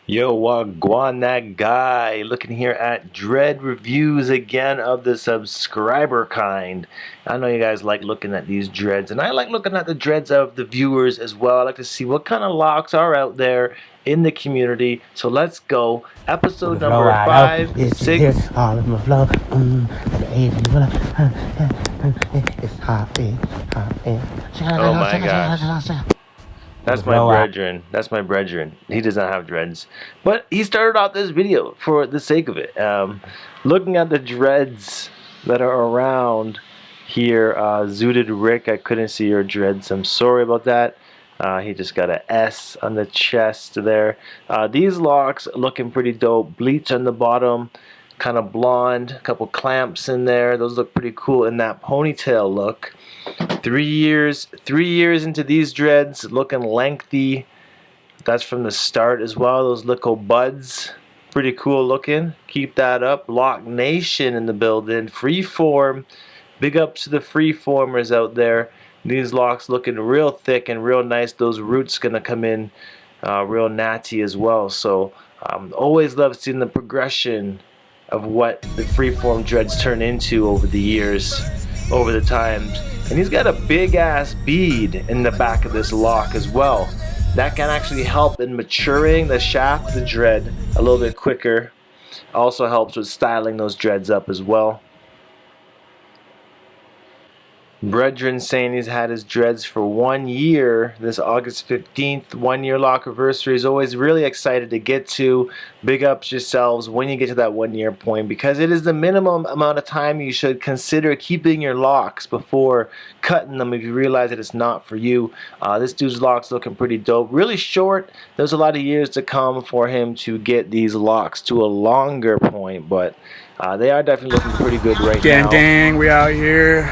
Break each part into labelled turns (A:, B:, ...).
A: Yo, wagwan, that guy. Looking here at dread reviews again of the subscriber kind. I know you guys like looking at these dreads, and I like looking at the dreads of the viewers as well. I like to see what kind of locks are out there in the community. So let's go. Episode
B: Flow
A: number
B: right out.
A: five,
B: It's here,
A: six.
B: all in my flow. It's hot,
A: Oh my gosh. That's my
B: Blow out.
A: brethren. That's my brethren. He does not have dreads. But he started off this video for the sake of it. Looking at the dreads that are around here. Zooted Rick, I couldn't see your dreads. I'm sorry about that. He just got an S on the chest there. These locks looking pretty dope. Bleach on the bottom. Kind of blonde. A couple clamps in there. Those look pretty cool in that ponytail look. 3 years into these dreads, looking lengthy. That's from the start as well. Those little buds, pretty cool looking. Keep that up. Lock Nation in the building. Freeform, big ups to the freeformers out there. These locks looking real thick and real nice. Those roots gonna come in real natty as well. So always love seeing the progression of what the freeform dreads turn into over the years, over the times. And he's got a big ass bead in the back of this lock as well. That can actually help in maturing the shaft of the dread a little bit quicker. Also helps with styling those dreads up as well. Brethren saying he's had his dreads for 1 year. This August 15th, 1 year lock anniversary is always really excited to get to. Big ups yourselves when you get to that 1 year point, because it is the minimum amount of time you should consider keeping your locks before cutting them if you realize that it's not for you. This dude's locks looking pretty dope. Really short. There's a lot of years to come for him to get these locks to a longer point, but they are definitely looking pretty good right now.
C: Dang, we out here.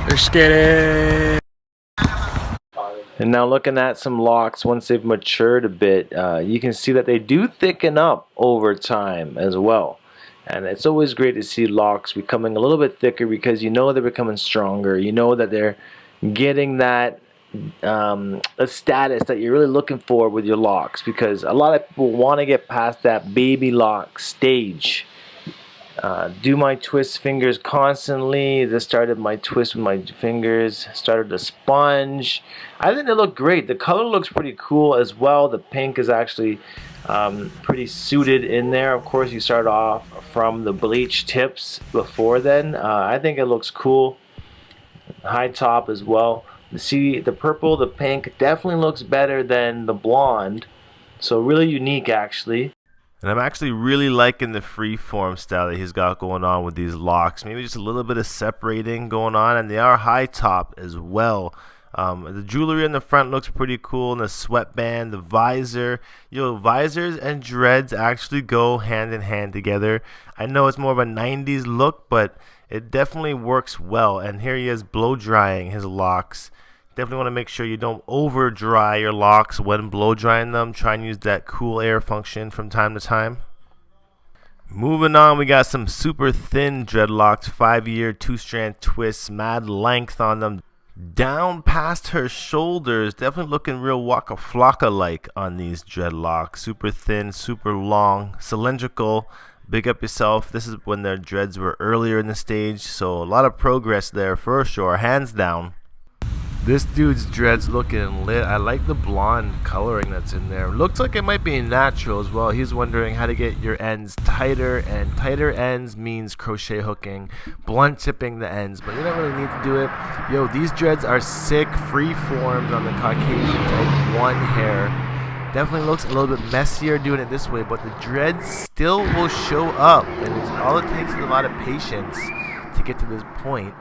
C: Let's get it.
A: And now looking at some locks, once they've matured a bit, you can see that they do thicken up over time as well. And it's always great to see locks becoming a little bit thicker, because you know they're becoming stronger. You know that they're getting that a status that you're really looking for with your locks, because a lot of people want to get past that baby lock stage. Do my twist fingers constantly. This started my twist with my fingers. Started the sponge. I think they look great. The color looks pretty cool as well. The pink is actually pretty suited in there. Of course, you start off from the bleach tips before then. I think it looks cool. High top as well. See, the purple, the pink definitely looks better than the blonde. So really unique, actually. And I'm actually really liking the freeform style that he's got going on with these locks. Maybe just a little bit of separating going on, and they are high top as well. The jewelry in the front looks pretty cool, and the sweatband, the visor. Visors and dreads actually go hand in hand together. I know it's more of a 90s look, but it definitely works well. And here he is blow drying his locks. Definitely want to make sure you don't over dry your locks when blow drying them. Try and use that cool air function from time to time. Moving on, we got some super thin dreadlocks, 5-year 2-strand twists, mad length on them, down past her shoulders. Definitely looking real Waka Flocka like on these dreadlocks. Super thin, super long, cylindrical. Big up yourself. This is when their dreads were earlier in the stage, so a lot of progress there for sure, hands down. This dude's dreads looking lit. I like the blonde coloring that's in there. Looks like it might be natural as well. He's wondering how to get your ends tighter, and tighter ends means crochet hooking, blunt tipping the ends, but you don't really need to do it. Yo, these dreads are sick, free formed on the Caucasian type 1 hair. Definitely looks a little bit messier doing it this way, but the dreads still will show up, and all it takes is a lot of patience to get to this point.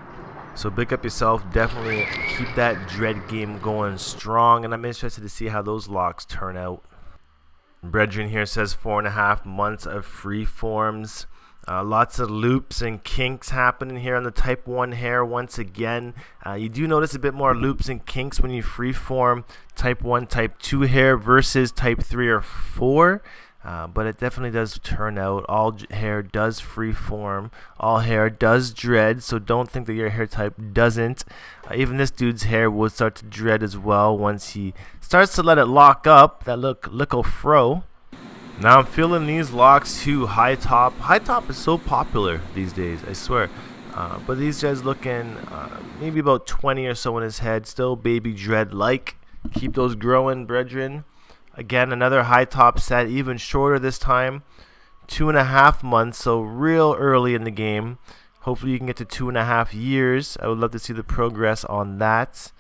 A: So big up yourself. Definitely keep that dread game going strong, and I'm interested to see how those locks turn out. Brethren here says 4.5 months of free forms. Lots of loops and kinks happening here on the type 1 hair once again. You do notice a bit more loops and kinks when you freeform type 1, type 2 hair versus type 3 or 4. But it definitely does turn out. All hair does freeform. All hair does dread, so don't think that your hair type doesn't. Even this dude's hair will start to dread as well once he starts to let it lock up, that little fro. Now I'm feeling these locks too. High top. High top is so popular these days, I swear. But these guys looking maybe about 20 or so in his head. Still baby dread like. Keep those growing, brethren. Again, another high top set, even shorter this time. 2.5 months, so real early in the game. Hopefully you can get to 2.5 years. I would love to see the progress on that.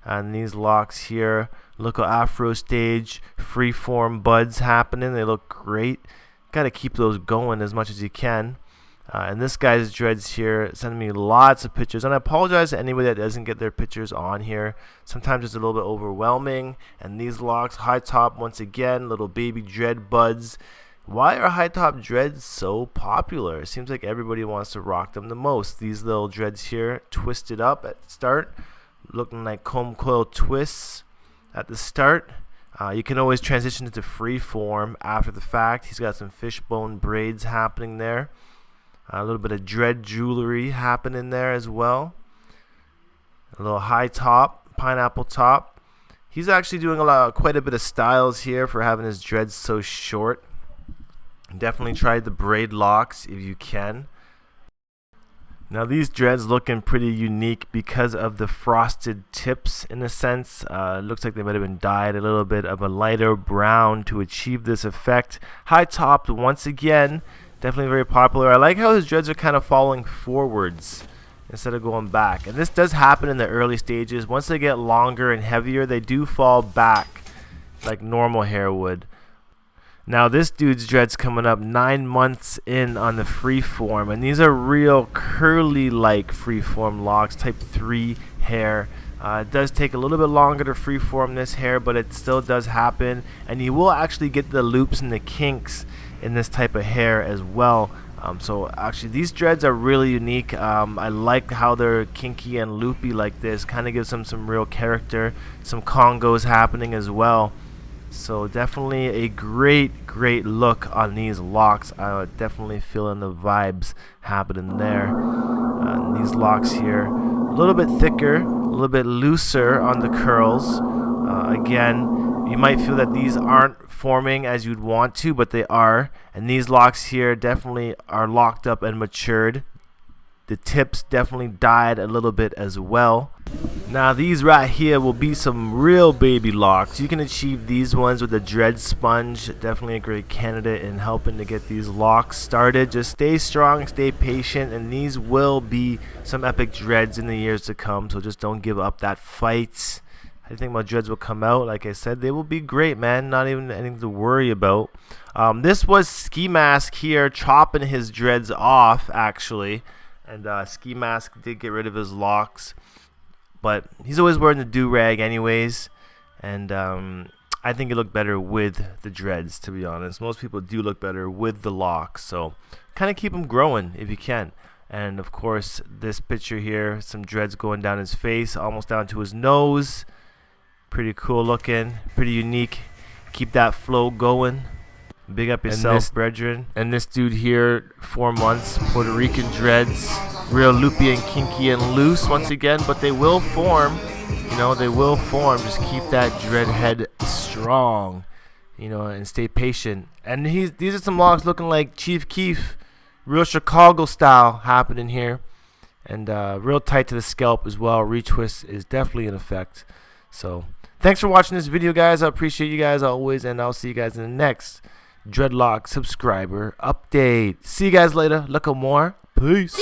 A: And these locks here, look at Afro stage, freeform buds happening. They look great. Got to keep those going as much as you can. And this guy's dreads here sending me lots of pictures. And I apologize to anybody that doesn't get their pictures on here. Sometimes it's a little bit overwhelming. And these locks, high top once again, little baby dread buds. Why are high top dreads so popular? It seems like everybody wants to rock them the most. These little dreads here, twisted up at the start, looking like comb coil twists at the start. You can always transition into free form after the fact. He's got some fishbone braids happening there. A little bit of dread jewelry happening there as well. A little high top, pineapple top. He's actually doing quite a bit of styles here for having his dreads so short. Definitely try the braid locks if you can. Now these dreads looking pretty unique because of the frosted tips in a sense. Looks like they might have been dyed a little bit of a lighter brown to achieve this effect. High topped once again. Definitely very popular. I like how his dreads are kind of falling forwards instead of going back. And this does happen in the early stages. Once they get longer and heavier, they do fall back like normal hair would. Now this dude's dreads coming up 9 months in on the freeform, and these are real curly like freeform locks, type 3 hair. It does take a little bit longer to freeform this hair, but it still does happen, and you will actually get the loops and the kinks in this type of hair as well. So actually these dreads are really unique. I like how they're kinky and loopy like this. Kind of gives them some real character, some congos happening as well. So definitely a great look on these locks. Definitely feeling the vibes happening there. These locks here, a little bit thicker, a little bit looser on the curls. Again, you might feel that these aren't forming as you'd want to, but they are. And these locks here definitely are locked up and matured. The tips definitely dyed a little bit as well. Now these right here will be some real baby locks. You can achieve these ones with a dread sponge. Definitely a great candidate in helping to get these locks started. Just stay strong, stay patient, and these will be some epic dreads in the years to come. So just don't give up that fight. I think my dreads will come out. Like I said, they will be great, man. Not even anything to worry about. This was Ski Mask here chopping his dreads off actually. And Ski Mask did get rid of his locks, but he's always wearing the do-rag anyways, and I think it looked better with the dreads, to be honest. Most people do look better with the locks, so kind of keep them growing if you can. And of course this picture here, some dreads going down his face, almost down to his nose. Pretty cool looking, pretty unique. Keep that flow going. Big up yourself, brethren. And this dude here, 4 months, Puerto Rican dreads, real loopy and kinky and loose once again, but they will form. You know, they will form. Just keep that dread head strong, you know, and stay patient. And these are some locks looking like Chief Keef, real Chicago style happening here, and real tight to the scalp as well. Retwist is definitely in effect. So thanks for watching this video, guys. I appreciate you guys always, and I'll see you guys in the next Dreadlock subscriber update. See you guys later. Look at more. Peace.